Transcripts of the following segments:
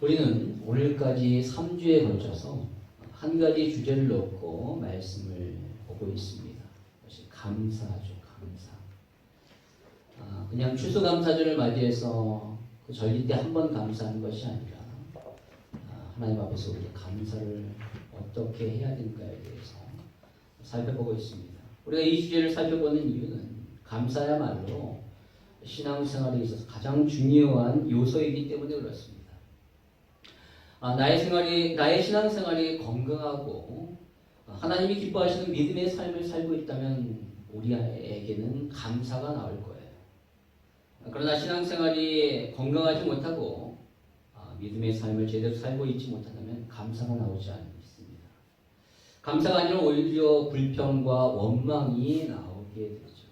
우리는 오늘까지 3주에 걸쳐서 한 가지 주제를 놓고 말씀을 보고 있습니다. 그것이 감사죠, 감사. 그냥 추수감사절을 맞이해서 그 절기 때 한 번 감사하는 것이 아니라 하나님 앞에서 우리가 감사를 어떻게 해야 될까에 대해서 살펴보고 있습니다. 우리가 이 주제를 살펴보는 이유는 감사야말로 신앙생활에 있어서 가장 중요한 요소이기 때문에 그렇습니다. 나의 신앙생활이 건강하고 하나님이 기뻐하시는 믿음의 삶을 살고 있다면 우리에게는 감사가 나올 거예요. 그러나 신앙생활이 건강하지 못하고 믿음의 삶을 제대로 살고 있지 못한다면 감사가 나오지 않습니다. 감사가 아니라 오히려 불평과 원망이 나오게 되죠.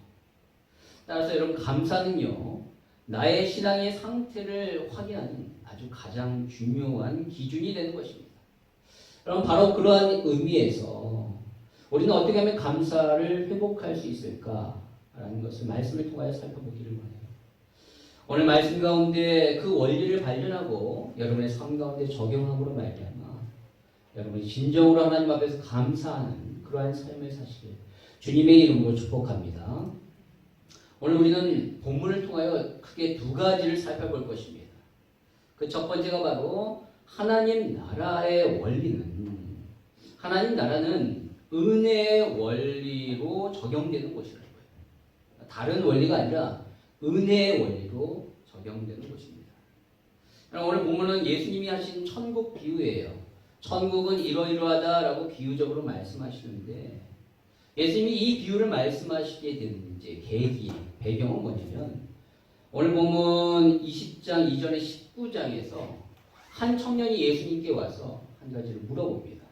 따라서 여러분, 감사는요, 나의 신앙의 상태를 확인하는 아주 가장 중요한 기준이 되는 것입니다. 그럼 바로 그러한 의미에서 우리는 어떻게 하면 감사를 회복할 수 있을까라는 것을 말씀을 통하여 살펴보기를 원해요. 오늘 말씀 가운데 그 원리를 발견하고 여러분의 삶 가운데 적용함으로 말미암아 여러분이 진정으로 하나님 앞에서 감사하는 그러한 삶을 사시길 주님의 이름으로 축복합니다. 오늘 우리는 본문을 통하여 크게 두 가지를 살펴볼 것입니다. 그 첫 번째가 바로 하나님 나라의 원리는, 하나님 나라는 은혜의 원리로 적용되는 것이라는 거예요. 다른 원리가 아니라 은혜의 원리로 적용되는 것입니다. 오늘 본문은 예수님이 하신 천국 비유예요. 천국은 이러이러하다라고 비유적으로 말씀하시는데, 예수님이 이 비유를 말씀하시게 된 계기, 배경은 뭐냐면, 오늘 보면 20장 이전의 19장에서 한 청년이 예수님께 와서 한 가지를 물어봅니다.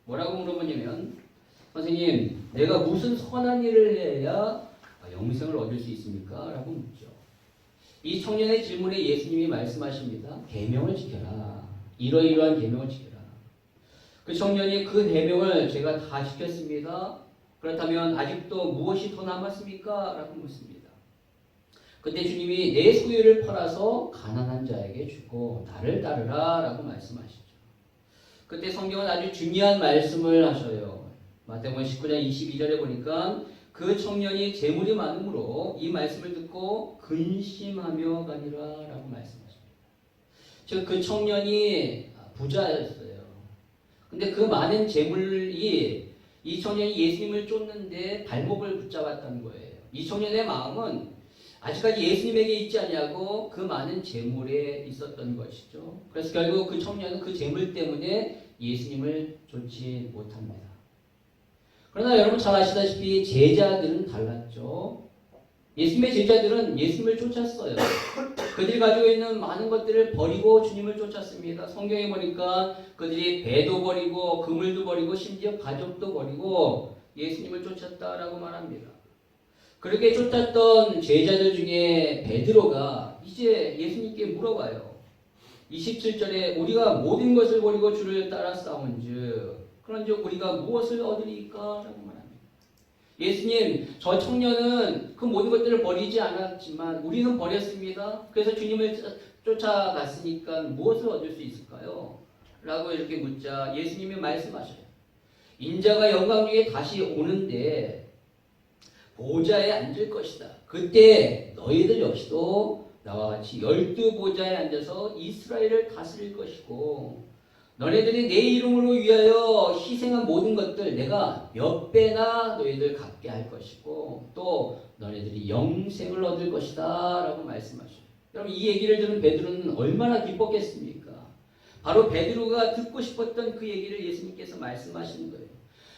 뭐라고 물어보냐면, 선생님, 내가 무슨 선한 일을 해야 영생을 얻을 수 있습니까? 라고 묻죠. 이 청년의 질문에 예수님이 말씀하십니다. 계명을 지켜라. 이러이러한 계명을 지켜라. 그 청년이 그 계명을 제가 다 지켰습니다. 그렇다면 아직도 무엇이 더 남았습니까? 라고 묻습니다. 그때 주님이 내 소유를 팔아서 가난한 자에게 주고 나를 따르라 라고 말씀하시죠. 그때 성경은 아주 중요한 말씀을 하셔요. 마태복음 19장 22절에 보니까 그 청년이 재물이 많으므로 이 말씀을 듣고 근심하며 가니라 라고 말씀하십니다. 즉 그 청년이 부자였어요. 근데 그 많은 재물이 이 청년이 예수님을 쫓는데 발목을 붙잡았다는 거예요. 이 청년의 마음은 아직까지 예수님에게 있지 않냐고 그 많은 재물에 있었던 것이죠. 그래서 결국 그 청년은 그 재물 때문에 예수님을 쫓지 못합니다. 그러나 여러분 잘 아시다시피 제자들은 달랐죠. 예수님의 제자들은 예수님을 쫓았어요. 그들이 가지고 있는 많은 것들을 버리고 주님을 쫓았습니다. 성경에 보니까 그들이 배도 버리고 그물도 버리고 심지어 가족도 버리고 예수님을 쫓았다라고 말합니다. 그렇게 쫓았던 제자들 중에 베드로가 이제 예수님께 물어봐요. 27절에 우리가 모든 것을 버리고 주를 따라 싸운즉 그런즉 우리가 무엇을 얻으리까? 라고 말합니다. 예수님, 저 청년은 그 모든 것들을 버리지 않았지만 우리는 버렸습니다. 그래서 주님을 쫓아갔으니까 무엇을 얻을 수 있을까요? 라고 이렇게 묻자 예수님이 말씀하셔요. 인자가 영광 중에 다시 오는데 보좌에 앉을 것이다. 그때 너희들 역시도 나와 같이 12보좌에 앉아서 이스라엘을 다스릴 것이고 너희들이 내 이름으로 위하여 희생한 모든 것들 내가 몇 배나 너희들 갚게 할 것이고 또 너희들이 영생을 얻을 것이다 라고 말씀하셔요. 여러분 이 얘기를 들은 베드로는 얼마나 기뻤겠습니까? 바로 베드로가 듣고 싶었던 그 얘기를 예수님께서 말씀하시는 거예요.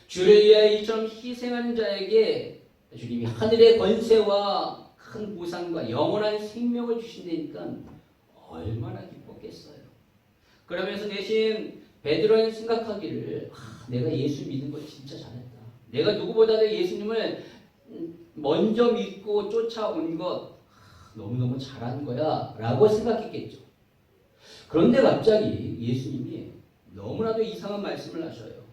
주를 위하여 이처럼 희생하는 자에게 주님이 하늘의 권세와 큰 보상과 영원한 생명을 주신다니까 얼마나 기뻤겠어요. 그러면서 대신 베드로는 생각하기를 내가 예수 믿는 거 진짜 잘했다. 내가 누구보다도 예수님을 먼저 믿고 쫓아온 것 너무너무 잘한 거야 라고 생각했겠죠. 그런데 갑자기 예수님이 너무나도 이상한 말씀을 하셔요.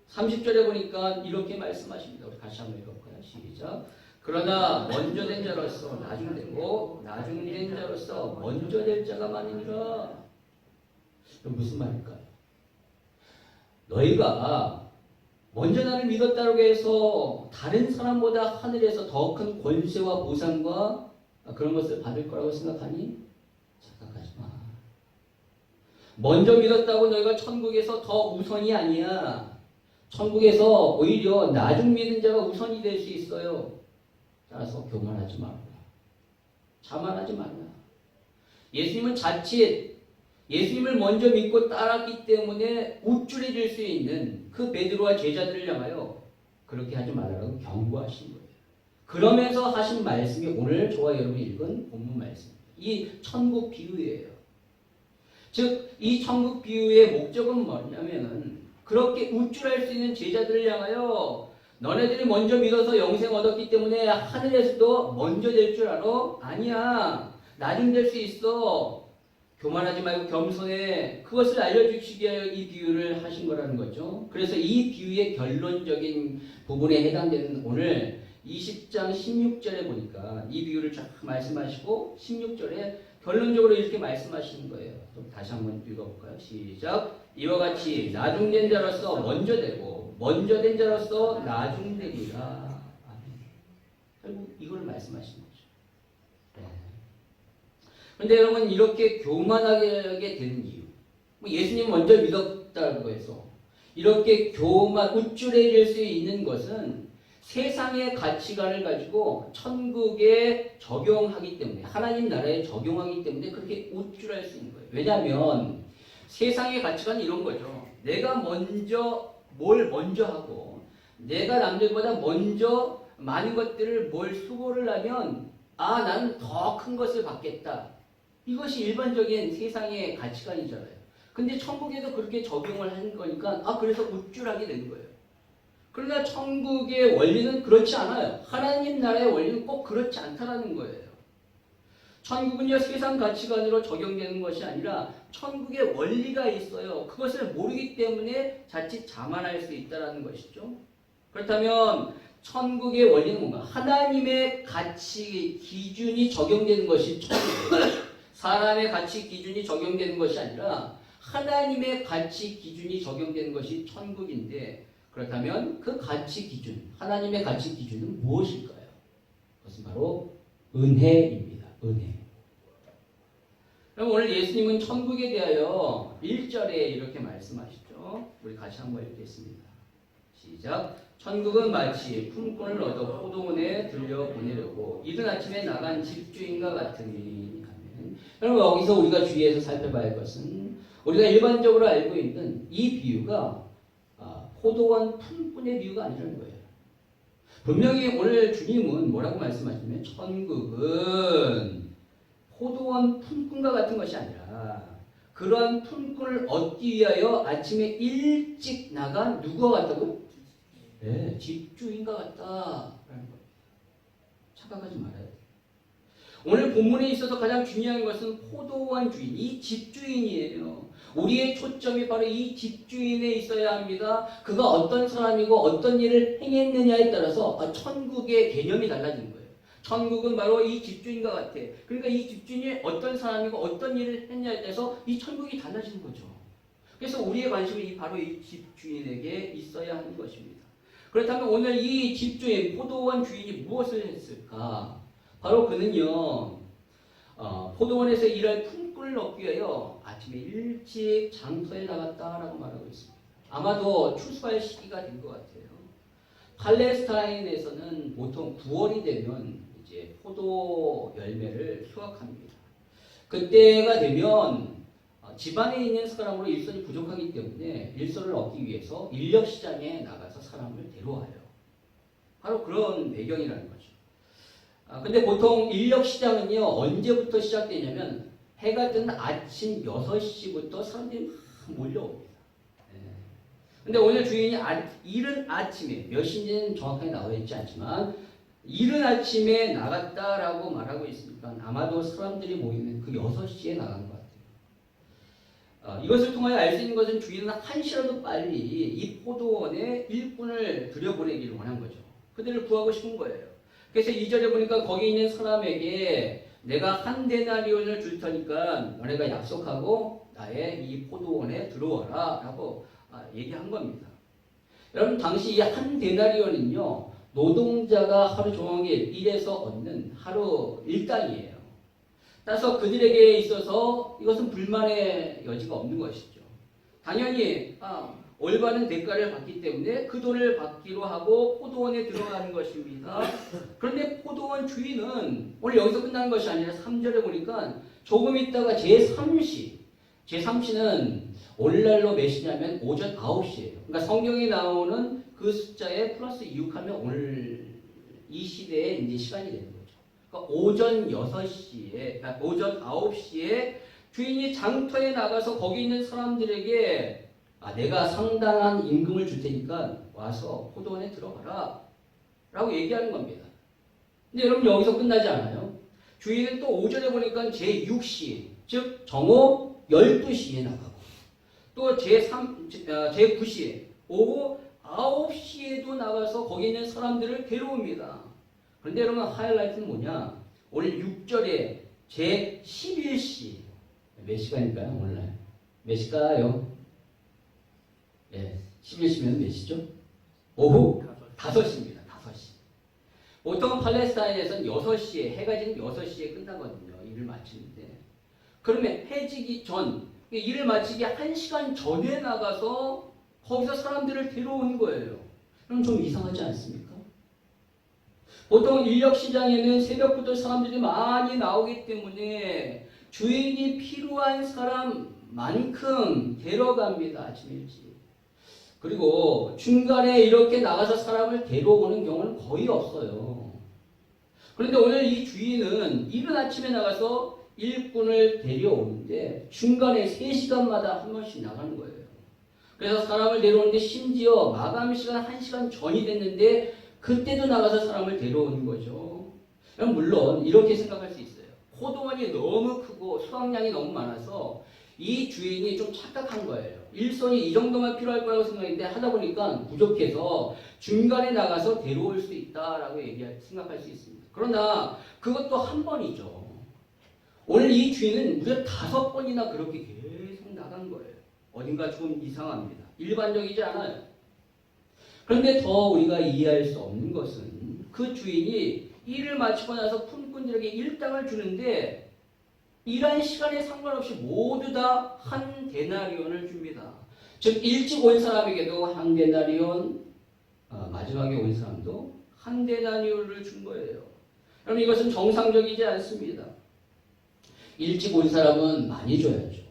30절에 보니까 이렇게 말씀하십니다. 우리 다시 한번 읽어볼까요? 시작. 그러나 먼저 된 자로서 나중되고 나중된 자로서 먼저 될 자가 많으니라. 무슨 말일까요? 너희가 먼저 나를 믿었다고 해서 다른 사람보다 하늘에서 더 큰 권세와 보상과 그런 것을 받을 거라고 생각하니? 착각하지 마. 먼저 믿었다고 너희가 천국에서 더 우선이 아니야. 천국에서 오히려 나중 믿은 자가 우선이 될 수 있어요. 따라서 교만하지 말라. 자만하지 말라. 예수님은 자칫 예수님을 먼저 믿고 따랐기 때문에 우쭐해질 수 있는 그 베드로와 제자들을 향하여 그렇게 하지 말라고 경고하신 거예요. 그러면서 하신 말씀이 오늘 저와 여러분이 읽은 본문 말씀입니다. 이 천국 비유예요. 즉 이 천국 비유의 목적은 뭐냐면은 그렇게 우쭐할 수 있는 제자들을 향하여 너네들이 먼저 믿어서 영생 얻었기 때문에 하늘에서도 먼저 될 줄 알아? 아니야. 나중 될 수 있어. 교만하지 말고 겸손해. 그것을 알려주시기 위하여 이 비유를 하신 거라는 거죠. 그래서 이 비유의 결론적인 부분에 해당되는 오늘 20장 16절에 보니까 이 비유를 쫙 말씀하시고 16절에 결론적으로 이렇게 말씀하시는 거예요. 또 다시 한번 읽어볼까요? 시작. 이와 같이 나중된 자로서 먼저 되고 먼저 된 자로서 나중되리라. 결국 이걸 말씀하시는 거죠. 네. 그런데 여러분 이렇게 교만하게 되는 이유, 예수님 먼저 믿었다고 해서 이렇게 우쭐해질 수 있는 것은 세상의 가치관을 가지고 천국에 적용하기 때문에, 하나님 나라에 적용하기 때문에 그렇게 우쭐할 수 있는 거예요. 왜냐하면 세상의 가치관은 이런 거죠. 내가 뭘 먼저 하고 내가 남들보다 먼저 많은 것들을 수고를 하면 나는 더 큰 것을 받겠다. 이것이 일반적인 세상의 가치관이잖아요. 근데 천국에도 그렇게 적용을 하는 거니까 그래서 우쭐하게 되는 거예요. 그러나 천국의 원리는 그렇지 않아요. 하나님 나라의 원리는 꼭 그렇지 않다라는 거예요. 천국은요 세상 가치관으로 적용되는 것이 아니라 천국의 원리가 있어요. 그것을 모르기 때문에 자칫 자만할 수 있다는 것이죠. 그렇다면 천국의 원리는 뭔가? 하나님의 가치 기준이 적용되는 것이 천국이에요. 사람의 가치 기준이 적용되는 것이 아니라 하나님의 가치 기준이 적용되는 것이 천국인데, 그렇다면 그 가치 기준, 하나님의 가치 기준은 무엇일까요? 그것은 바로 은혜입니다. 은혜. 그럼 오늘 예수님은 천국에 대하여 1절에 이렇게 말씀하시죠. 우리 같이 한번 읽겠습니다. 시작. 천국은 마치 품꾼을 얻어 포도원에 들려보내려고 이른 아침에 나간 집주인과 같으니. 아멘. 여러분 여기서 우리가 주의해서 살펴봐야 할 것은 우리가 일반적으로 알고 있는 이 비유가 포도원 품꾼의 비유가 아니라는 거예요. 분명히 오늘 주님은 뭐라고 말씀하시냐면 천국은 포도원 품꾼과 같은 것이 아니라 그러한 품꾼을 얻기 위하여 아침에 일찍 나간 누구와 같다고? 네, 집주인과 같다라는 거예요. 착각하지 말아야 돼요. 오늘 본문에 있어서 가장 중요한 것은 포도원 주인, 이 집주인이에요. 우리의 초점이 바로 이 집주인에 있어야 합니다. 그가 어떤 사람이고 어떤 일을 행했느냐에 따라서 천국의 개념이 달라지는 거예요. 천국은 바로 이 집주인과 같아. 그러니까 이 집주인이 어떤 사람이고 어떤 일을 했냐에 따라서 이 천국이 달라지는 거죠. 그래서 우리의 관심이 바로 이 집주인에게 있어야 하는 것입니다. 그렇다면 오늘 이 집주인, 포도원 주인이 무엇을 했을까? 바로 그는요, 포도원에서 일할 품꾼을 얻기 위하여 아침에 일찍 장터에 나갔다라고 말하고 있습니다. 아마도 추수할 시기가 된 것 같아요. 팔레스타인에서는 보통 9월이 되면 이제 포도 열매를 수확합니다. 그때가 되면 집안에 있는 사람으로 일손이 부족하기 때문에 일손을 얻기 위해서 인력 시장에 나가서 사람을 데려와요. 바로 그런 배경이라는 거죠. 근데 보통 인력 시장은요 언제부터 시작되냐면 해가 뜬 아침 6시부터 사람들이 막 몰려옵니다. 근데 오늘 주인이 이른 아침에 몇 시인지는 정확하게 나와 있지 않지만 이른 아침에 나갔다라고 말하고 있으니까 아마도 사람들이 모이는 그 6시에 나간 것 같아요. 이것을 통하여 알 수 있는 것은 주인은 1시라도 빨리 이 포도원에 일꾼을 들여보내기를 원한 거죠. 그들을 구하고 싶은 거예요. 그래서 2절에 보니까 거기 있는 사람에게 내가 한 데나리온을 줄 테니까 너네가 약속하고 나의 이 포도원에 들어와라 라고 얘기한 겁니다. 여러분 당시 이 한 데나리온은요 노동자가 하루 종일 일해서 얻는 하루 일당이에요. 따라서 그들에게 있어서 이것은 불만의 여지가 없는 것이죠. 당연히 올바른 대가를 받기 때문에 그 돈을 받기로 하고 포도원에 들어가는 것입니다. 그런데 포도원 주인은 오늘 여기서 끝나는 것이 아니라 3절에 보니까 조금 있다가 제3시는 오늘날로 몇 시냐면 오전 9시예요. 그러니까 성경에 나오는 그 숫자에 플러스 6하면 오늘 이 시대에 이제 시간이 되는 거죠. 그러니까 오전 6시에, 그러니까 오전 9시에 주인이 장터에 나가서 거기 있는 사람들에게 내가 상당한 임금을 줄 테니까 와서 포도원에 들어가라 라고 얘기하는 겁니다. 근데 여러분 여기서 끝나지 않아요. 주인은 또 오전에 보니까 제6시 즉 정오 12시에 나가고 또 제9시에 오후 9시에도 나가서 거기 있는 사람들을 데려옵니다. 그런데 여러분 하이라이트는 뭐냐? 오늘 6절에 제11시 몇 시간일까요? 오늘날 몇 시일까요? 11시면 몇 시죠? 오후 5시입니다. 5시. 보통 팔레스타인에서는 6시에 해가 지는 6시에 끝나거든요. 일을 마치는데. 그러면 해 지기 전 일을 마치기 1시간 전에 나가서 거기서 사람들을 데려오는 거예요. 그럼 좀 이상하지 않습니까? 보통 인력시장에는 새벽부터 사람들이 많이 나오기 때문에 주인이 필요한 사람만큼 데려갑니다. 아침 일찍. 그리고 중간에 이렇게 나가서 사람을 데려오는 경우는 거의 없어요. 그런데 오늘 이 주인은 이른 아침에 나가서 일꾼을 데려오는데 중간에 3시간마다 한 번씩 나가는 거예요. 그래서 사람을 데려오는데 심지어 마감 시간 1시간 전이 됐는데 그때도 나가서 사람을 데려오는 거죠. 물론 이렇게 생각할 수 있어요. 포도원이 너무 크고 수확량이 너무 많아서 이 주인이 좀 착각한 거예요. 일손이 이 정도만 필요할 거라고 생각했는데 하다 보니까 부족해서 중간에 나가서 데려올 수 있다라고 생각할 수 있습니다. 그러나 그것도 한 번이죠. 오늘 이 주인은 무려 5번이나 그렇게 계속 나간 거예요. 어딘가 좀 이상합니다. 일반적이지 않아요. 그런데 더 우리가 이해할 수 없는 것은 그 주인이 일을 마치고 나서 품꾼들에게 일당을 주는데 일한 시간에 상관없이 모두 다 한 데나리온을 줍니다. 즉 일찍 온 사람에게도 한 데나리온, 마지막에 온 사람도 한 데나리온을 준 거예요. 여러분 이것은 정상적이지 않습니다. 일찍 온 사람은 많이 줘야죠.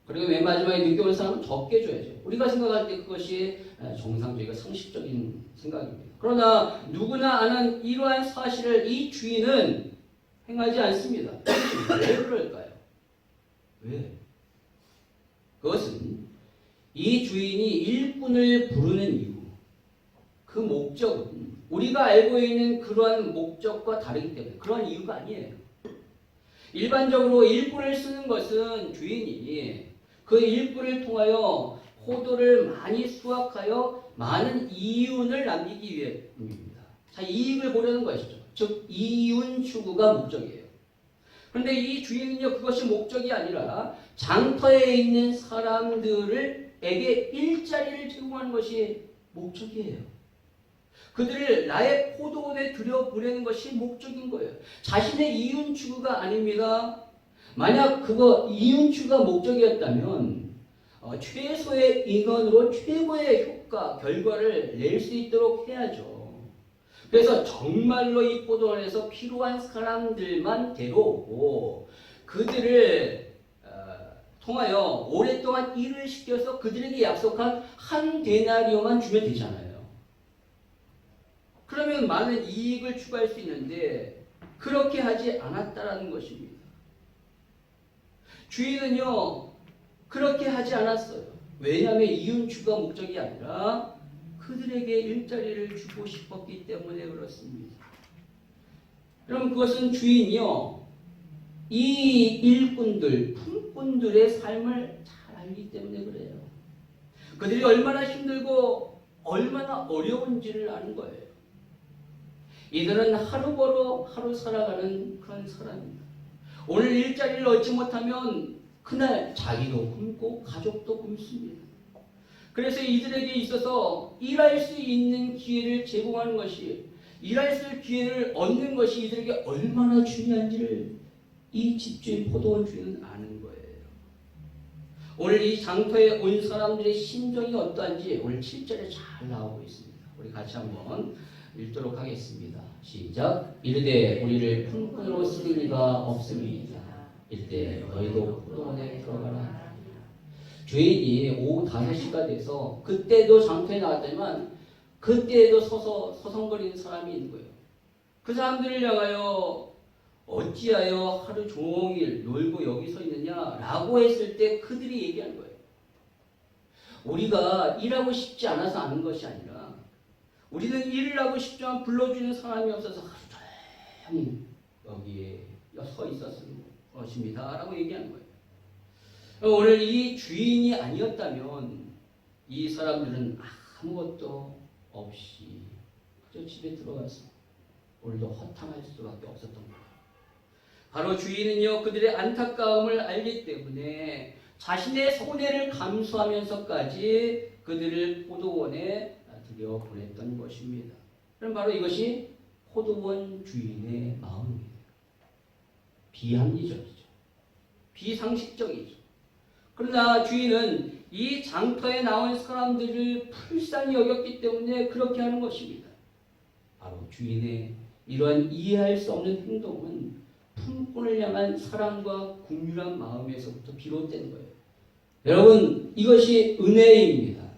그리고 맨 마지막에 늦게 온 사람은 적게 줘야죠. 우리가 생각할 때 그것이 정상적이고 상식적인 생각입니다. 그러나 누구나 아는 이러한 사실을 이 주인은 행하지 않습니다. 왜 그럴까요? 왜? 그것은 이 주인이 일꾼을 부르는 이유, 그 목적은 우리가 알고 있는 그러한 목적과 다르기 때문에 그러한 이유가 아니에요. 일반적으로 일꾼을 쓰는 것은 주인이 그 일꾼을 통하여 포도를 많이 수확하여 많은 이윤을 남기기 위함입니다. 자, 이익을 보려는 것이죠. 즉 이윤 추구가 목적이에요. 그런데 이 주인은요 그것이 목적이 아니라 장터에 있는 사람들에게 일자리를 제공하는 것이 목적이에요. 그들을 나의 포도원에 들여보내는 것이 목적인 거예요. 자신의 이윤 추구가 아닙니다. 만약 그거 이윤 추구가 목적이었다면 최소의 인원으로 최고의 효과, 결과를 낼 수 있도록 해야죠. 그래서 정말로 이 포도원에서 필요한 사람들만 데려오고 그들을 통하여 오랫동안 일을 시켜서 그들에게 약속한 한 데나리오만 주면 되잖아요. 그러면 많은 이익을 추구할 수 있는데 그렇게 하지 않았다라는 것입니다. 주인은요 그렇게 하지 않았어요. 왜냐하면 이윤 추구가 목적이 아니라 그들에게 일자리를 주고 싶었기 때문에 그렇습니다. 여러분 그것은 주인이요 이 일꾼들, 품꾼들의 삶을 잘 알기 때문에 그래요. 그들이 얼마나 힘들고 얼마나 어려운지를 아는 거예요. 이들은 하루 벌어 하루 살아가는 그런 사람입니다. 오늘 일자리를 얻지 못하면 그날 자기도 굶고 가족도 굶습니다. 그래서 이들에게 있어서 일할 수 있는 기회를 제공하는 것이, 일할 수 있는 기회를 얻는 것이 이들에게 얼마나 중요한지를 이 집주인 포도원 주인은 아는 거예요. 오늘 이 장터에 온 사람들의 심정이 어떠한지 오늘 7절에 잘 나오고 있습니다. 우리 같이 한번 읽도록 하겠습니다. 시작. 이르되 우리를 품꾼으로 쓸 리가 없음이니이다. 이르되 너희도 포도원에 들어가라. 주인이 오후 5시가 돼서 그때도 장터에 나왔지만 그때에도 서서 서성거리는 사람이 있는 거예요. 그 사람들을 향하여 어찌하여 하루 종일 놀고 여기 서 있느냐라고 했을 때 그들이 얘기하는 거예요. 우리가 일하고 싶지 않아서 아는 것이 아니라 우리는 일을 하고 싶지만 불러주는 사람이 없어서 하루 종일 여기에 서 있었을 것입니다 라고 얘기하는 거예요. 오늘 이 주인이 아니었다면 이 사람들은 아무것도 없이 그저 집에 들어가서 오늘도 허탕할 수밖에 없었던 거예요. 바로 주인은요, 그들의 안타까움을 알기 때문에 자신의 손해를 감수하면서까지 그들을 포도원에 들여보냈던 것입니다. 그럼 바로 이것이 포도원 주인의 마음이에요. 비합리적이죠. 비상식적이죠. 그러나 주인은 이 장터에 나온 사람들을 불쌍히 여겼기 때문에 그렇게 하는 것입니다. 바로 주인의 이러한 이해할 수 없는 행동은 품꾼을 향한 사랑과 국률한 마음에서부터 비롯된 거예요. 여러분, 이것이 은혜입니다.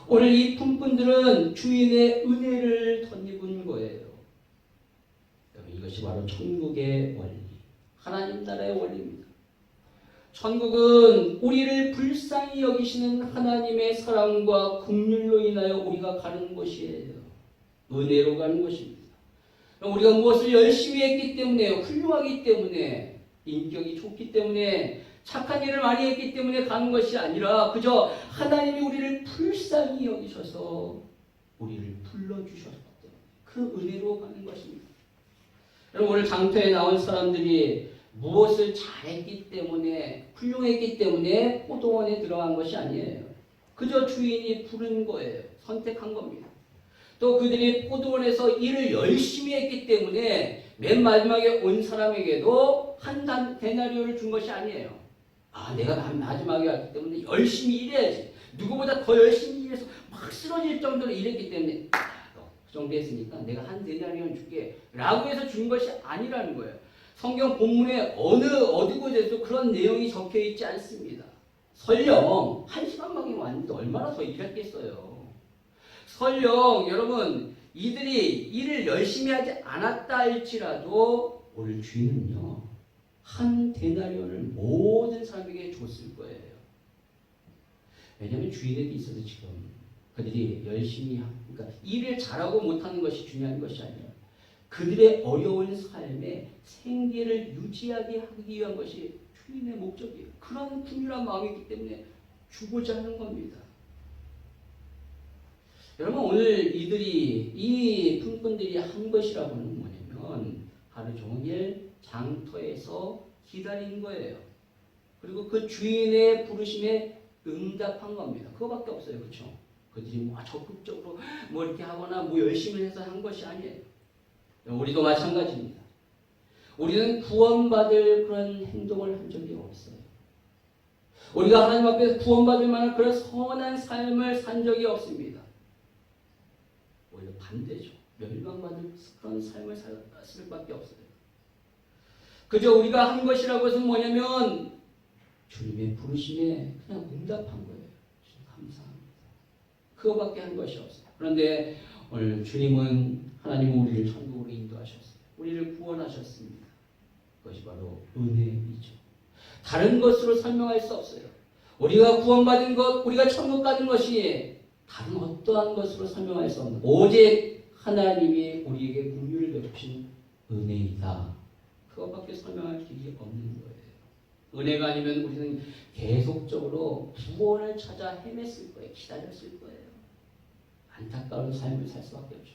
오늘 이 품꾼들은 주인의 은혜를 덧입은 거예요. 여러분, 이것이 바로 천국의 원리, 하나님 나라의 원리입니다. 천국은 우리를 불쌍히 여기시는 하나님의 사랑과 긍휼로 인하여 우리가 가는 곳이에요. 은혜로 가는 것입니다. 우리가 무엇을 열심히 했기 때문에, 훌륭하기 때문에, 인격이 좋기 때문에, 착한 일을 많이 했기 때문에 가는 것이 아니라 그저 하나님이 우리를 불쌍히 여기셔서 우리를 불러주셨기 때문에 그 은혜로 가는 것입니다. 여러분, 오늘 장터에 나온 사람들이 무엇을 잘했기 때문에, 훌륭했기 때문에 포도원에 들어간 것이 아니에요. 그저 주인이 부른 거예요. 선택한 겁니다. 또 그들이 포도원에서 일을 열심히 했기 때문에 맨 마지막에 온 사람에게도 한 데나리오를 준 것이 아니에요. 내가 마지막에 왔기 때문에 열심히 일해야지. 누구보다 더 열심히 일해서 막 쓰러질 정도로 일했기 때문에 그 정도 했으니까 내가 한 데나리오는 줄게 라고 해서 준 것이 아니라는 거예요. 성경 본문에 어디 곳에도 그런 내용이 적혀 있지 않습니다. 설령 1시간만에 왔는데 얼마나 더 일했겠어요. 설령 여러분 이들이 일을 열심히 하지 않았다 할지라도 오늘 주인은요 한 데나리온을 모든 사람에게 줬을 거예요. 왜냐하면 주인에게 있어서 지금 그들이 열심히 그러니까 일을 잘하고 못하는 것이 중요한 것이 아니라 그들의 어려운 삶에 생계를 유지하게 하기 위한 것이 주인의 목적이에요. 그런 긍휼한 마음이기 때문에 주고자 하는 겁니다. 여러분, 오늘 이 품꾼들이 한 것이라고는 뭐냐면 하루 종일 장터에서 기다린 거예요. 그리고 그 주인의 부르심에 응답한 겁니다. 그거밖에 없어요. 그렇죠? 그들이 적극적으로 이렇게 하거나 열심히 해서 한 것이 아니에요. 우리도 마찬가지입니다. 우리는 구원받을 그런 행동을 한 적이 없어요. 우리가 하나님 앞에서 구원받을 만한 그런 선한 삶을 산 적이 없습니다. 오히려 반대죠. 멸망받을 그런 삶을 살 수밖에 없어요. 그저 우리가 한 것이라고 해서 뭐냐면 주님의 부르심에 그냥 응답한 거예요. 주님 감사합니다. 그거밖에 한 것이 없어요. 그런데 오늘 주님은 하나님은 우리를 천국으로 인도하셨어요. 우리를 구원하셨습니다. 그것이 바로 은혜이죠. 다른 것으로 설명할 수 없어요. 우리가 구원받은 것, 우리가 천국 가는 것이 다른 어떠한 것으로 설명할 수 없는 오직 하나님이 우리에게 긍휼을 베푸신 은혜이다. 그것밖에 설명할 길이 없는 거예요. 은혜가 아니면 우리는 계속적으로 구원을 찾아 헤맸을 거예요. 기다렸을 거예요. 안타까운 삶을 살 수밖에 없죠.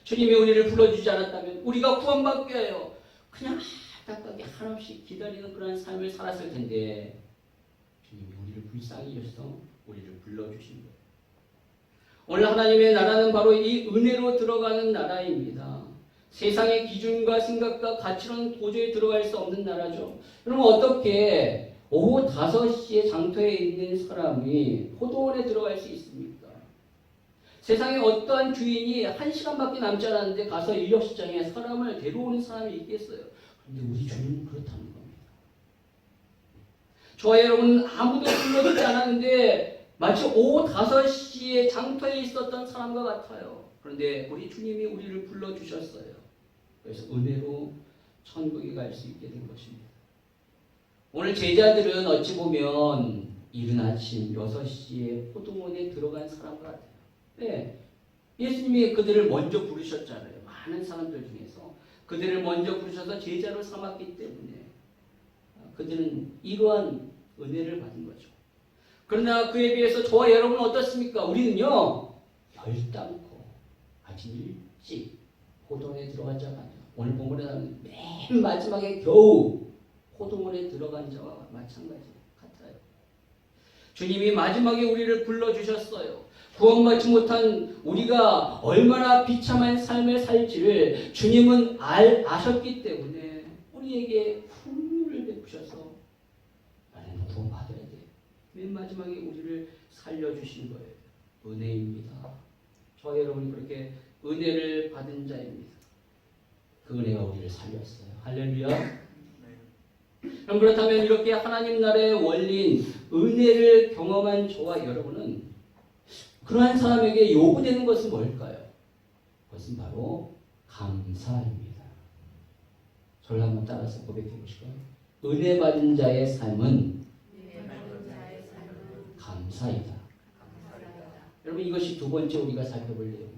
주님이 우리를 불러주지 않았다면 우리가 구원받게 해요. 그냥 안타깝게 한없이 기다리는 그런 삶을 살았을 텐데 주님이 우리를 불쌍히 여겨서 우리를 불러주신 거예요. 오늘 하나님의 나라는 바로 이 은혜로 들어가는 나라입니다. 세상의 기준과 생각과 가치로는 도저히 들어갈 수 없는 나라죠. 그럼 어떻게 오후 5시에 장터에 있는 사람이 포도원에 들어갈 수 있습니까? 세상에 어떠한 주인이 1시간밖에 남지 않았는데 가서 인력시장에 사람을 데려오는 사람이 있겠어요? 그런데 우리 주님은 그렇다는 겁니다. 저와 여러분은 아무도 불러주지 않았는데 마치 오후 5시에 장터에 있었던 사람과 같아요. 그런데 우리 주님이 우리를 불러주셨어요. 그래서 은혜로 천국에 갈 수 있게 된 것입니다. 오늘 제자들은 어찌 보면 이른 아침 6시에 포도원에 들어간 사람과 같아요. 네, 예수님이 그들을 먼저 부르셨잖아요. 많은 사람들 중에서 그들을 먼저 부르셔서 제자로 삼았기 때문에 그들은 이러한 은혜를 받은 거죠. 그러나 그에 비해서 저와 여러분은 어떻습니까? 우리는요, 별담고 아침 일찍 포도원에 들어간 자가 아니에요. 오늘 본문에 나오는 맨 마지막에 겨우 포도원에 들어간 자와 마찬가지 같아요. 주님이 마지막에 우리를 불러주셨어요. 구원받지 못한 우리가 얼마나 비참한 삶을 살지를 주님은 아셨기 때문에 우리에게 긍휼을 베푸셔서 나는 구원받아야 돼. 맨 마지막에 우리를 살려주신 거예요. 은혜입니다. 저 여러분이 그렇게 은혜를 받은 자입니다. 그 은혜가 우리를 살렸어요. 할렐루야. 그럼 그렇다면 이렇게 하나님 나라의 원리인 은혜를 경험한 저와 여러분은 그러한 사람에게 요구되는 것은 뭘까요? 그것은 바로 감사입니다. 저를 한번 따라서 고백해 보실까요? 은혜 받은 자의 삶은 감사이다. 여러분 이것이 두 번째 우리가 살펴볼 내용이에요.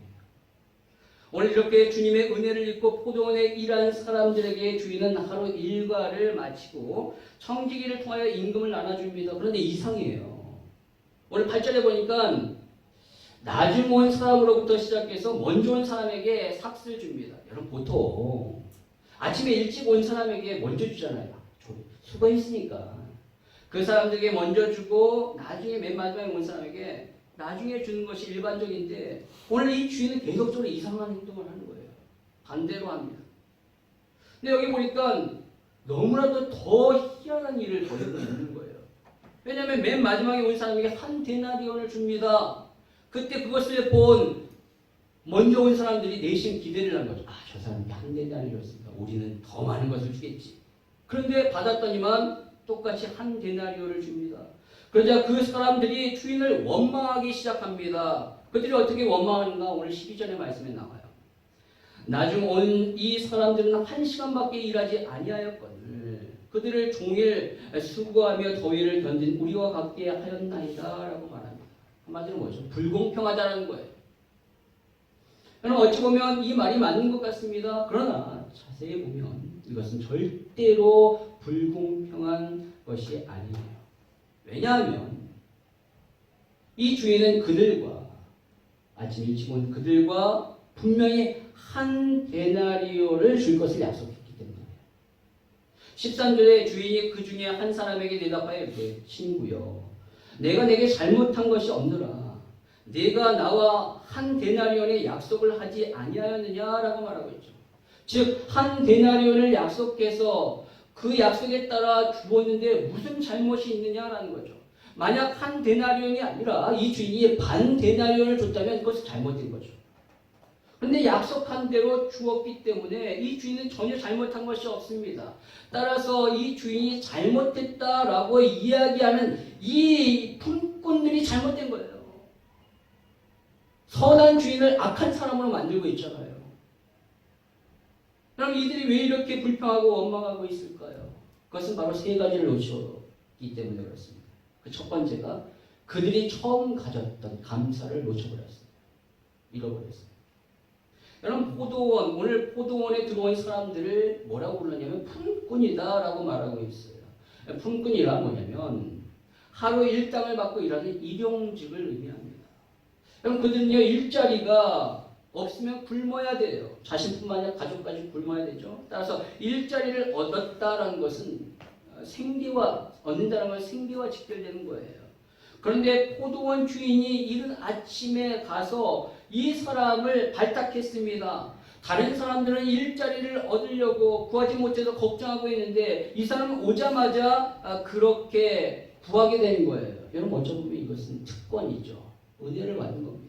오늘 이렇게 주님의 은혜를 입고 포도원에 일한 사람들에게 주인은 하루 일과를 마치고 청지기를 통하여 임금을 나눠줍니다. 그런데 이상해요. 오늘 8절에 보니까 나중 온 사람으로부터 시작해서 먼저 온 사람에게 삭스를 줍니다. 여러분 보통 아침에 일찍 온 사람에게 먼저 주잖아요. 수고했으니까. 그 사람들에게 먼저 주고 나중에 맨 마지막에 온 사람에게 나중에 주는 것이 일반적인데 오늘 이 주인은 계속적으로 이상한 행동을 하는 거예요. 반대로 합니다. 근데 여기 보니까 너무나도 더 희한한 일을 벌이고 있는 거예요. 왜냐하면 맨 마지막에 온 사람에게 한 데나리온을 줍니다. 그때 그것을 본 먼저 온 사람들이 내심 기대를 한 거죠. 저 사람이 한 데나리온이었으니까 우리는 더 많은 것을 주겠지. 그런데 받았더니만 똑같이 한 데나리온을 줍니다. 그러자 그 사람들이 주인을 원망하기 시작합니다. 그들이 어떻게 원망하는가 오늘 12절의 말씀에 나와요. 나중 온 이 사람들은 1시간밖에 일하지 아니하였거늘 그들을 종일 수고하며 더위를 견딘 우리와 같게 하였나이다 라고 말합니다. 한마디로 뭐죠? 불공평하다는 거예요. 여러분 어찌 보면 이 말이 맞는 것 같습니다. 그러나 자세히 보면 이것은 절대로 불공평한 것이 아니에요. 왜냐하면 이 주인은 그들과 아침 일찍 온 그들과 분명히 한 데나리온을 줄 것을 약속했기 때문이에요. 13절에 주인이 그 중에 한 사람에게 대답하여 이르되 친구여 내가 내게 잘못한 것이 없느라 네가 나와 한 데나리온의 약속을 하지 아니하였느냐라고 말하고 있죠. 즉 한 데나리온을 약속해서 그 약속에 따라 주었는데 무슨 잘못이 있느냐라는 거죠. 만약 한 데나리온이 아니라 이 주인이 반 데나리온을 줬다면 그것은 잘못된 거죠. 그런데 약속한 대로 주었기 때문에 이 주인은 전혀 잘못한 것이 없습니다. 따라서 이 주인이 잘못했다라고 이야기하는 이 품꾼들이 잘못된 거예요. 선한 주인을 악한 사람으로 만들고 있잖아요. 그럼 이들이 왜 이렇게 불평하고 원망하고 있을까요? 그것은 바로 세 가지를 놓쳤기 때문에 그렇습니다. 그 첫 번째가 그들이 처음 가졌던 감사를 놓쳐버렸어요. 잃어버렸어요. 여러분 오늘 포도원에 들어온 사람들을 뭐라고 불렀냐면 품꾼이다라고 말하고 있어요. 품꾼이란 뭐냐면 하루 일당을 받고 일하는 일용직을 의미합니다. 그럼 그들은요 일자리가 없으면 굶어야 돼요. 자신뿐만 아니라 가족까지 굶어야 되죠. 따라서 일자리를 얻었다라는 것은 생계와 얻는다는 건 생계와 직결되는 거예요. 그런데 포도원 주인이 이른 아침에 가서 이 사람을 발탁했습니다. 다른 사람들은 일자리를 얻으려고 구하지 못해서 걱정하고 있는데 이 사람은 오자마자 그렇게 구하게 된 거예요. 여러분 어쩌면 이것은 특권이죠. 은혜를 받는 겁니다.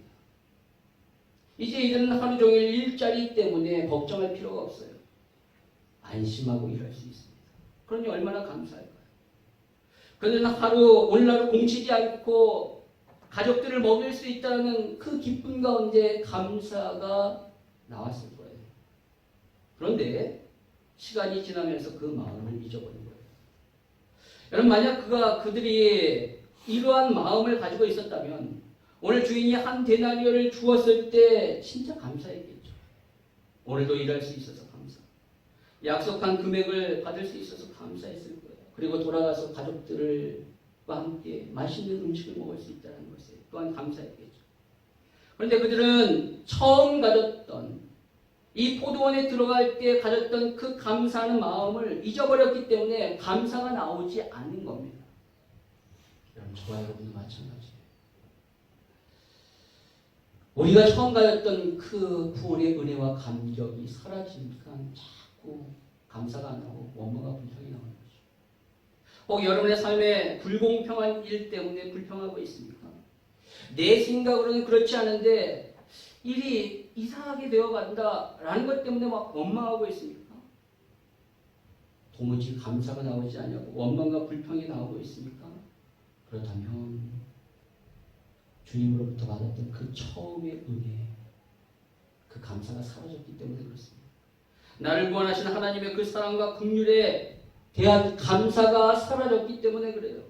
이제 이들은 하루 종일 일자리 때문에 걱정할 필요가 없어요. 안심하고 일할 수 있습니다. 그러니 얼마나 감사할까요? 그들은 오늘 하루 공치지 않고 가족들을 먹일 수 있다는 그 기쁨 가운데 감사가 나왔을 거예요. 그런데 시간이 지나면서 그 마음을 잊어버린 거예요. 여러분 만약 그들이 이러한 마음을 가지고 있었다면 오늘 주인이 한 데나리오를 주었을 때 진짜 감사했겠죠. 오늘도 일할 수 있어서 감사. 약속한 금액을 받을 수 있어서 감사했을 거예요. 그리고 돌아가서 가족들과 함께 맛있는 음식을 먹을 수 있다는 것에 또한 감사했겠죠. 그런데 그들은 처음 가졌던 이 포도원에 들어갈 때 가졌던 그 감사하는 마음을 잊어버렸기 때문에 감사가 나오지 않은 겁니다. 여러분, 저와 여러분도 마찬가지예요. 우리가 처음 가졌던 그 구원의 은혜와 감격이 사라지니까 자꾸 감사가 안 나고 원망과 불평이 나오는 거죠. 혹 여러분의 삶에 불공평한 일 때문에 불평하고 있습니까? 내 생각으로는 그렇지 않은데 일이 이상하게 되어간다라는 것 때문에 막 원망하고 있습니까? 도무지 감사가 나오지 않냐고 원망과 불평이 나오고 있습니까? 그렇다면 주님으로부터 받았던 그 처음의 은혜, 그 감사가 사라졌기 때문에 그렇습니다. 나를 구원하신 하나님의 그 사랑과 긍휼에 대한 감사가 사라졌기 때문에 그래요.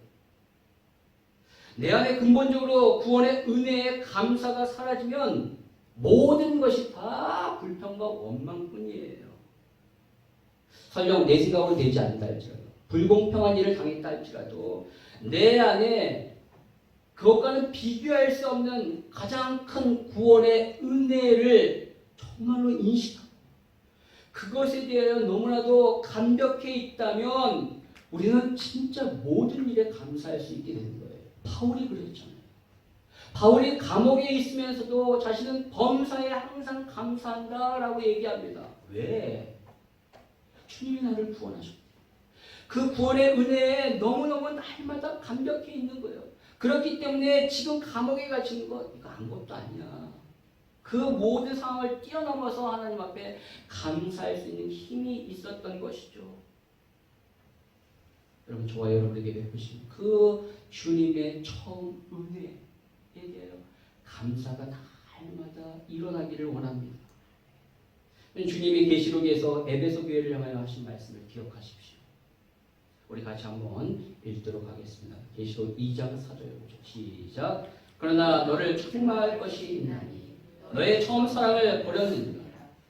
내 안에 근본적으로 구원의 은혜의 감사가 사라지면 모든 것이 다 불평과 원망뿐이에요. 설령 내 생각으로 되지 않는다 할지라도 불공평한 일을 당했다 할지라도 내 안에 그것과는 비교할 수 없는 가장 큰 구원의 은혜를 정말로 인식하고 그것에 대하여 너무나도 감격해 있다면 우리는 진짜 모든 일에 감사할 수 있게 되는 거예요. 바울이 그랬잖아요. 바울이 감옥에 있으면서도 자신은 범사에 항상 감사한다라고 얘기합니다. 왜? 주님이 나를 구원하셨고 그 구원의 은혜에 너무너무 날마다 감격해 있는 거예요. 그렇기 때문에 지금 감옥에 갇힌 것 이거 아무것도 아니야. 그 모든 상황을 뛰어넘어서 하나님 앞에 감사할 수 있는 힘이 있었던 것이죠. 여러분 저와 여러분에게 베푸신 그 주님의 처음 은혜에 대하여 감사가 날마다 일어나기를 원합니다. 주님이 계시록에서 에베소 교회를 향하여 하신 말씀을 기억하십시오. 우리 같이 한번 읽도록 하겠습니다. 계시록 2장 4절부터 시작. 그러나 너를 책망할 것이 있나니 너의 처음 사랑을 버렸느니라.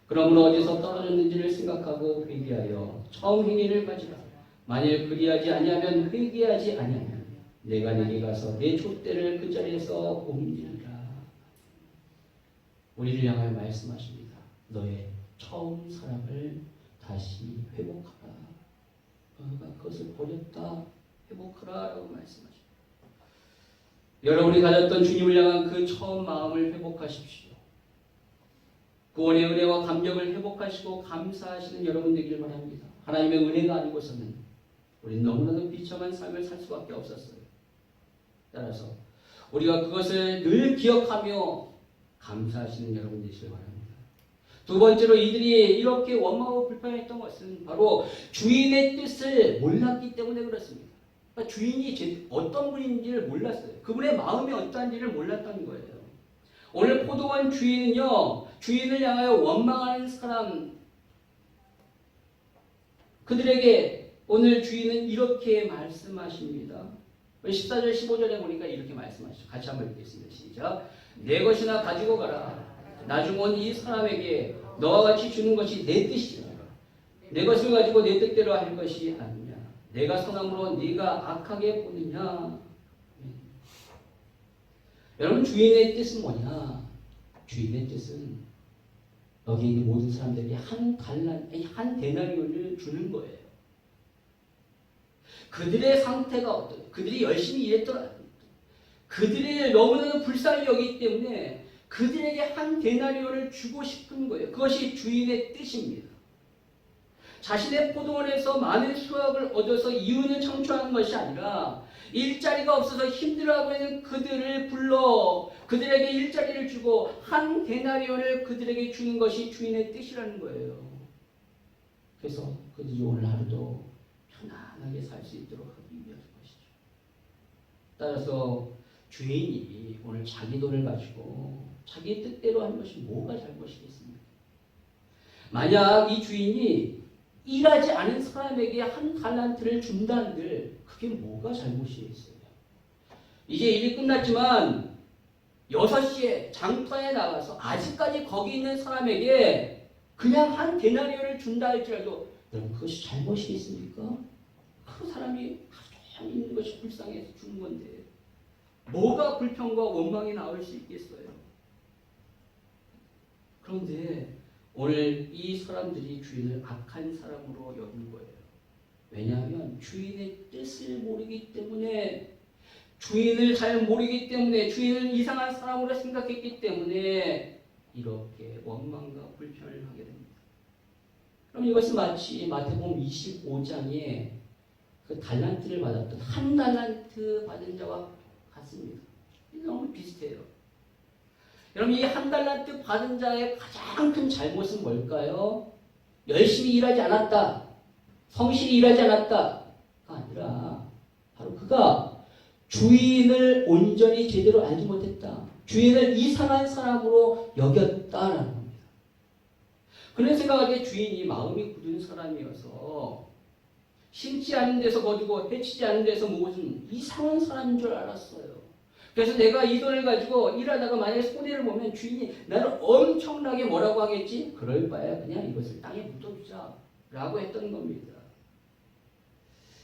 그러므로 어디서 떨어졌는지를 생각하고 회개하여 처음 행위를 가지라. 만일 그리하지 아니하면 회개하지 아니하면 내가 내게 가서 내 촛대를 그 자리에서 옮기리라. 우리를 향하여 말씀하십니다. 너의 처음 사랑을 다시 회복하라. 너가 그것을 버렸다 회복하라 라고 말씀하십니다. 여러분이 가졌던 주님을 향한 그 처음 마음을 회복하십시오. 구원의 은혜와 감격을 회복하시고 감사하시는 여러분 되기를 바랍니다. 하나님의 은혜가 아니고서는 우리는 너무나도 비참한 삶을 살 수밖에 없었어요. 따라서 우리가 그것을 늘 기억하며 감사하시는 여러분 되시길 바랍니다. 두 번째로 이들이 이렇게 원망하고 불평했던 것은 바로 주인의 뜻을 몰랐기 때문에 그렇습니다. 그러니까 주인이 어떤 분인지를 몰랐어요. 그분의 마음이 어떠한지를 몰랐던 거예요. 오늘 포도원 주인은요, 주인을 향하여 원망하는 사람, 그들에게 오늘 주인은 이렇게 말씀하십니다. 14절 15절에 보니까 이렇게 말씀하시죠. 같이 한번 읽겠습니다. 시작. 내 것이나 가지고 가라. 나중 온 이 사람에게 너와 같이 주는 것이 내 뜻이라. 내 것을 가지고 내 뜻대로 할 것이 아니냐. 내가 선함으로 네가 악하게 보느냐. 여러분 주인의 뜻은 뭐냐? 주인의 뜻은 여기 있는 모든 사람들에게 한 데나리온을 주는 거예요. 그들의 상태가 어떤, 그들이 열심히 일했더라, 그들이 너무나도 불쌍히 여기기 때문에 그들에게 한 데나리온을 주고 싶은 거예요. 그것이 주인의 뜻입니다. 자신의 포도원에서 많은 수확을 얻어서 이윤을 창출하는 것이 아니라 일자리가 없어서 힘들어하고 있는 그들을 불러 그들에게 일자리를 주고 한 데나리온을 그들에게 주는 것이 주인의 뜻이라는 거예요. 그래서 그들이 오늘 하루도 편안하게 살 수 있도록 하기 위한 것이죠. 따라서 주인이 오늘 자기 돈을 가지고 자기 뜻대로 하는 것이 뭐가 잘못이겠습니까? 만약 이 주인이 일하지 않은 사람에게 한 달란트를 준다는들 그게 뭐가 잘못이겠어요? 이제 일이 끝났지만 6시에 장터에 나가서 아직까지 거기 있는 사람에게 그냥 한 데나리온을 준다 할지라도 여러분 그것이 잘못이겠습니까? 그 사람이 가만히 있는 것이 불쌍해서 주는 건데 뭐가 불평과 원망이 나올 수 있겠어요? 그런데 오늘 이 사람들이 주인을 악한 사람으로 여긴 거예요. 왜냐하면 주인의 뜻을 모르기 때문에, 주인을 잘 모르기 때문에, 주인을 이상한 사람으로 생각했기 때문에 이렇게 원망과 불편을 하게 됩니다. 그럼 이것은 마치 마태복음 25장에 그 달란트를 받았던 한 달란트 받은 자와 같습니다. 너무 비슷해요. 여러분 이 한 달란트 받은 자의 가장 큰 잘못은 뭘까요? 열심히 일하지 않았다, 성실히 일하지 않았다가 아니라 바로 그가 주인을 온전히 제대로 알지 못했다, 주인을 이상한 사람으로 여겼다라는 겁니다. 그런 생각하기에 주인이 마음이 굳은 사람이어서 심지 않은 데서 거두고 해치지 않은 데서 무슨 이상한 사람인 줄 알았어요. 그래서 내가 이 돈을 가지고 일하다가 만약에 손해를 보면 주인이 나를 엄청나게 뭐라고 하겠지? 그럴 바에 그냥 이것을 땅에 묻어두자 라고 했던 겁니다.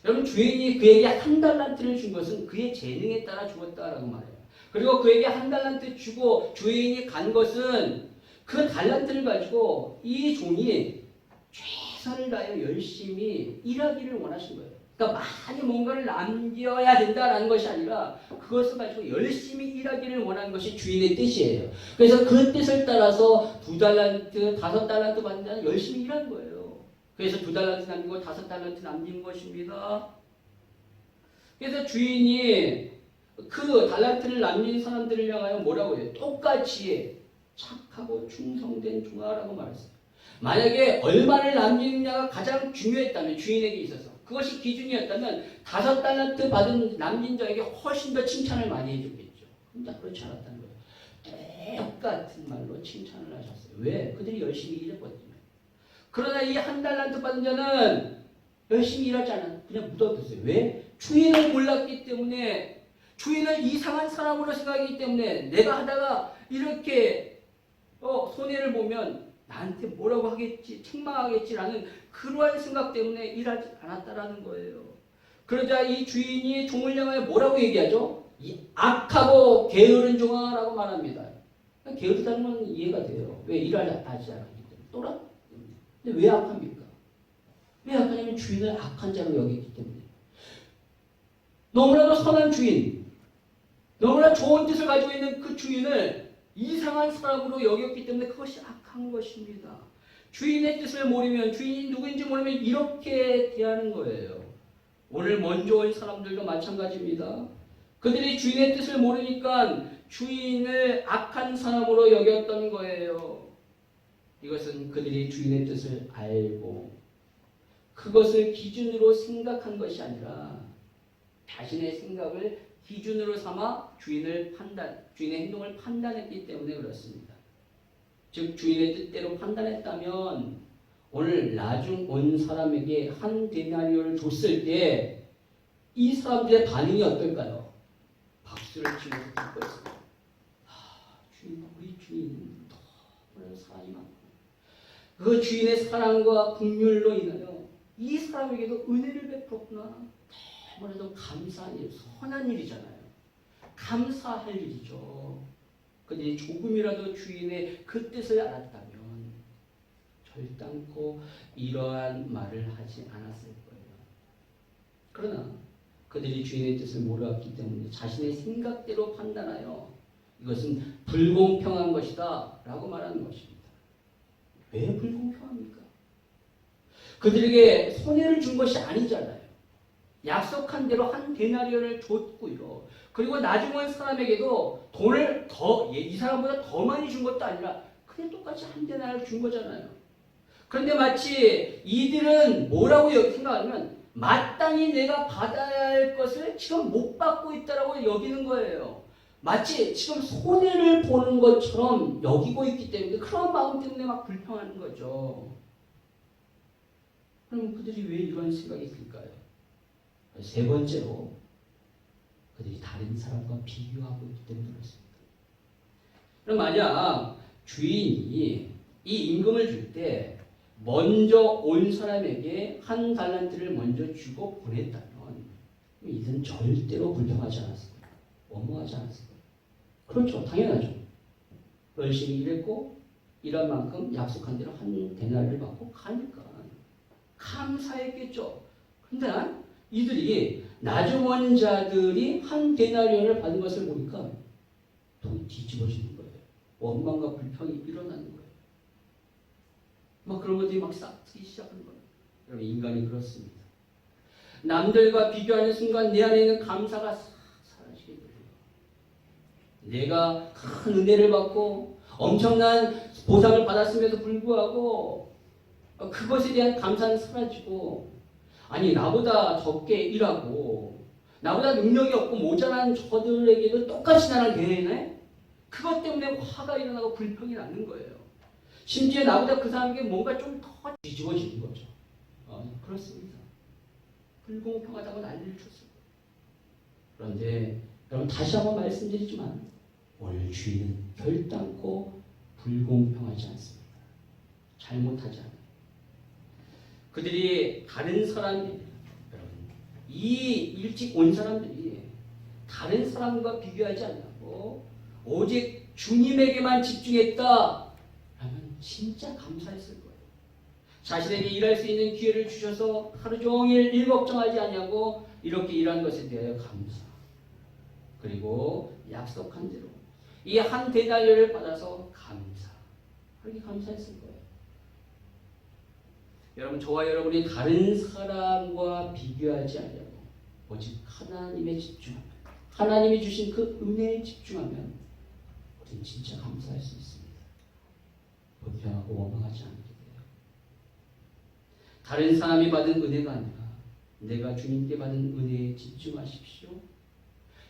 여러분 주인이 그에게 한 달란트를 준 것은 그의 재능에 따라 주었다라고 말해요. 그리고 그에게 한 달란트 주고 주인이 간 것은 그 달란트를 가지고 이 종이 최선을 다해 열심히 일하기를 원하신 거예요. 그러니까 많이 뭔가를 남겨야 된다라는 것이 아니라 그것을 가지고 열심히 일하기를 원하는 것이 주인의 뜻이에요. 그래서 그 뜻을 따라서 2달란트, 5달란트 받는 자는 열심히 일한 거예요. 그래서 2달란트 남기고 5달란트 남긴 것입니다. 그래서 주인이 그 달란트를 남긴 사람들을 향하여 뭐라고 해요? 똑같이 착하고 충성된 종아라고 말했어요. 만약에 얼마를 남기느냐가 가장 중요했다면, 주인에게 있어서 그것이 기준이었다면 5달란트 받은 남긴 자에게 훨씬 더 칭찬을 많이 해줬겠죠. 근데 그렇지 않았다는 거예요. 똑같은 말로 칭찬을 하셨어요. 왜? 그들이 열심히 일했거든요. 그러나 이 한 달란트 받은 자는 열심히 일하지 않아 그냥 묻어뒀어요. 왜? 주인을 몰랐기 때문에, 주인을 이상한 사람으로 생각하기 때문에, 내가 하다가 이렇게 손해를 보면 나한테 뭐라고 하겠지, 책망하겠지라는 그러한 생각 때문에 일하지 않았다라는 거예요. 그러자 이 주인이 종을 향하여 뭐라고 얘기하죠? 이 악하고 게으른 종아라고 말합니다. 게으르다는 건 이해가 돼요. 왜 일하지 않기 때문에. 또라? 근데 왜 악합니까? 왜 악하냐면 주인을 악한 자로 여기기 때문에. 너무나도 선한 주인, 너무나 좋은 뜻을 가지고 있는 그 주인을 이상한 사람으로 여겼기 때문에 그것이 악한 것입니다. 주인의 뜻을 모르면, 주인이 누구인지 모르면 이렇게 대하는 거예요. 오늘 먼저 온 사람들도 마찬가지입니다. 그들이 주인의 뜻을 모르니까 주인을 악한 사람으로 여겼던 거예요. 이것은 그들이 주인의 뜻을 알고 그것을 기준으로 생각한 것이 아니라 자신의 생각을 기준으로 삼아 주인의 행동을 판단했기 때문에 그렇습니다. 즉 주인의 뜻대로 판단했다면 오늘 나중 온 사람에게 한 데나리온을 줬을 때 이 사람들의 반응이 어떨까요? 박수를 치면서 기뻐했습니다. 주인, 우리 주인 너무나 사랑이 많고 그 주인의 사랑과 긍휼로 인하여 이 사람에게도 은혜를 베풀었구나. 너무나도 감사한 일, 선한 일이잖아요. 감사할 일이죠. 그들이 조금이라도 주인의 그 뜻을 알았다면 결단코 이러한 말을 하지 않았을 거예요. 그러나 그들이 주인의 뜻을 모르었기 때문에 자신의 생각대로 판단하여 이것은 불공평한 것이다 라고 말하는 것입니다. 왜 불공평합니까? 그들에게 손해를 준 것이 아니잖아요. 약속한 대로 한 데나리온을 줬고요. 그리고 나중 온 사람에게도 돈을 이 사람보다 더 많이 준 것도 아니라 그냥 똑같이 한 데나리온을 준 거잖아요. 그런데 마치 이들은 뭐라고 생각하면 마땅히 내가 받아야 할 것을 지금 못 받고 있다라고 여기는 거예요. 마치 지금 손해를 보는 것처럼 여기고 있기 때문에 그런 마음 때문에 막 불평하는 거죠. 그럼 그들이 왜 이런 생각이 들까요? 세 번째로 그들이 다른 사람과 비교하고 있기 때문에 그렇습니다. 그럼 만약 주인이 이 임금을 줄 때 먼저 온 사람에게 한 달란트를 먼저 주고 보냈다면 이들은 절대로 불평하지 않았을 거예요. 원망하지 않았을 거예요. 그렇죠. 당연하죠. 열심히 일했고 일한 만큼 약속한 대로 한 데나리를 받고 가니까 감사했겠죠. 그런데 이들이 나중 온 자들이 한 데나리온을 받은 것을 보니까 돈이 뒤집어지는 거예요. 원망과 불평이 일어나는 거예요. 막 그런 것들이 막 싹트기 시작하는 거예요. 여러분 인간이 그렇습니다. 남들과 비교하는 순간 내 안에 있는 감사가 싹 사라지게 돼요. 내가 큰 은혜를 받고 엄청난 보상을 받았음에도 불구하고 그것에 대한 감사는 사라지고 아니 나보다 적게 일하고 나보다 능력이 없고 모자란 저들에게도 똑같이 나를 대하네? 그것 때문에 화가 일어나고 불평이 나는 거예요. 심지어 나보다 그 사람에게 뭔가 좀 더 뒤집어지는 거죠. 그렇습니다. 불공평하다고 난리를 쳤어요. 그런데 여러분 다시 한번 말씀드리지만 오늘 주인은 결단코 불공평하지 않습니다. 잘못하지 않아요. 그들이 다른 사람이 여러분 이 일찍 온 사람들이 다른 사람과 비교하지 않고 오직 주님에게만 집중했다 라면 진짜 감사했을 거예요. 자신에게 일할 수 있는 기회를 주셔서 하루 종일 일 걱정하지 않냐고 이렇게 일한 것에 대하여 감사. 그리고 약속한 대로 이 한 데나리온을 받아서 감사. 그렇게 감사했을 거예요. 여러분 저와 여러분이 다른 사람과 비교하지 않냐고 오직 하나님에 집중하면 하나님이 주신 그 은혜에 집중하면 우리는 진짜 감사할 수 있습니다. 불평하고 원망하지 않게 돼요. 다른 사람이 받은 은혜가 아니라 내가 주님께 받은 은혜에 집중하십시오.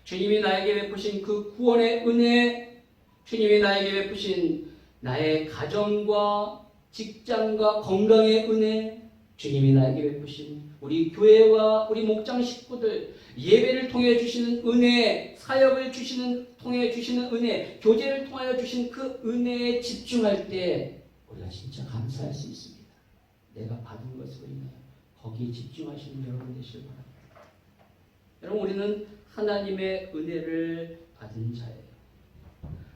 주님이 나에게 베푸신 그 구원의 은혜, 주님이 나에게 베푸신 나의 가정과 직장과 건강의 은혜, 주님이 나에게 베푸신 우리 교회와 우리 목장 식구들 예배를 통해 주시는 은혜, 사역을 통해 주시는 은혜, 교제를 통하여 주신 그 은혜에 집중할 때 우리가 진짜 감사할 수 있습니다. 내가 받은 것으로 인하여 거기에 집중하시는 여러분 되시길 바랍니다. 여러분 우리는 하나님의 은혜를 받은 자예요.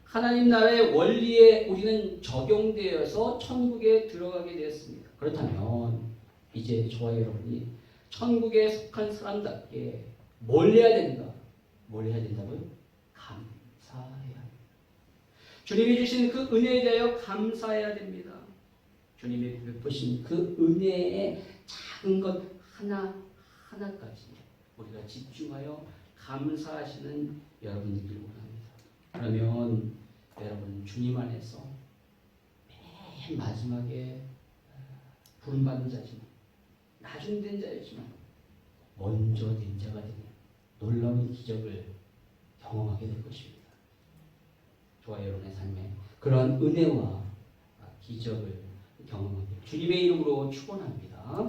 하나님 나라의 원리에 우리는 적용되어서 천국에 들어가게 되었습니다. 그렇다면 이제 저와 여러분이 천국에 속한 사람답게 뭘 해야 된다? 뭘 해야 된다고요? 감사해야 합니다. 주님이 주신 그 은혜에 대하여 감사해야 됩니다. 주님이 베푸신 그 은혜의 작은 것 하나하나까지 우리가 집중하여 감사하시는 여러분들을 원합니다. 그러면 여러분 주님 안에서 맨 마지막에 부름받은 자지만 나중된 자였지만 먼저 된 자가 되는 놀라운 기적을 경험하게 될 것입니다. 저와 여러분의 삶에 그러한 은혜와 기적을 경험하게 주님의 이름으로 축원합니다.